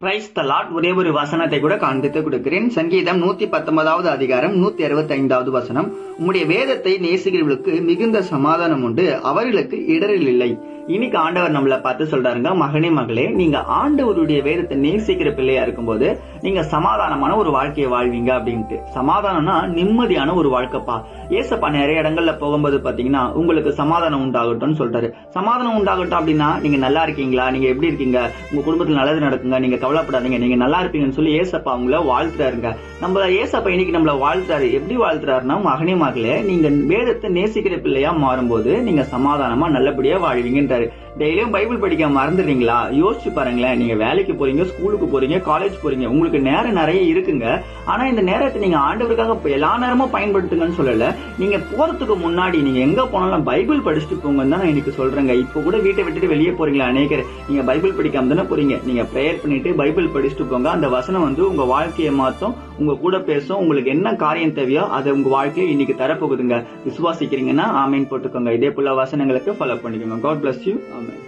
Praise the Lord. ஒரே ஒரு வசனத்தை கூட காண்பித்து கொடுக்கிறேன். சங்கீதம் 119வது அதிகாரம் 165வது வசனம். உம்முடைய வேதத்தை நேசிக்கிறவர்களுக்கு மிகுந்த சமாதானம் உண்டு, அவர்களுக்கு இடரில் இல்லை. இன்னைக்கு ஆண்டவர் நம்மளை பார்த்து சொல்றாருங்க, மகனே மகளே, நீங்க ஆண்டவருடைய வேதத்தை நேசிக்கிற பிள்ளையா இருக்கும்போது நீங்க சமாதானமான ஒரு வாழ்க்கையை வாழ்வீங்க அப்படின்ட்டு. சமாதானம்னா நிம்மதியான ஒரு வாழ்க்கைப்பா. ஏசப்பா நிறைய இடங்கள்ல போகும்போது பாத்தீங்கன்னா உங்களுக்கு சமாதானம் உண்டாகட்டும் சொல்றாரு. சமாதானம் உண்டாகட்டும் அப்படின்னா நீங்க நல்லா இருக்கீங்களா, நீங்க எப்படி இருக்கீங்க, உங்க குடும்பத்துல நல்லது நடக்குங்க, நீங்க கவலைப்படாதீங்க, நீங்க நல்லா இருப்பீங்கன்னு சொல்லி ஏசப்பா அவங்கள வாழ்த்துறாருங்க. நம்ம ஏசப்பா இன்னைக்கு நம்மள வாழ்த்துறாரு. எப்படி வாழ்த்துறாருன்னா, மகனே மகளே, நீங்க வேதத்தை நேசிக்கிற பிள்ளையா மாறும்போது நீங்க சமாதானமா நல்லபடியா வாழ்வீங்கன்றாரு. டெய்லியும் பைபிள் படிக்க மறந்துடுறீங்களா? யோசிச்சு பாருங்களேன். நீங்க வேலைக்கு போறீங்க, ஸ்கூலுக்கு போறீங்க, காலேஜ் போறீங்க, உங்களுக்கு நேரம் நிறைய இருக்குங்க. ஆனா இந்த நேரத்தை நீங்க ஆண்டவருக்காக எல்லா நேரமும் பயன்படுத்துங்கன்னு சொல்லல. நீங்க போறதுக்கு முன்னாடி நீங்க எங்க போனாலும் பைபிள் படிச்சுட்டு போங்கன்னு தான் நான் இன்னைக்கு சொல்றேங்க. இப்ப கூட வீட்டை விட்டுட்டு வெளியே போறீங்களா அநேகர், நீங்க பைபிள் படிக்காம தானே போறீங்க. நீங்க பிரேயர் பண்ணிட்டு பைபிள் படிச்சுட்டு போங்க. அந்த வசனம் உங்க வாழ்க்கையை மாத்தும், உங்க கூட பேசும். உங்களுக்கு என்ன காரியம் தேவையோ அதை உங்க வாழ்க்கையை இன்னைக்கு தரப்போகுதுங்க. விசுவாசிக்கிறீங்கன்னா ஆமீன் போட்டுக்கோங்க. இதே போல வசனங்களுக்கு ஃபாலோ பண்ணிக்கோங்க. God bless you. Amen.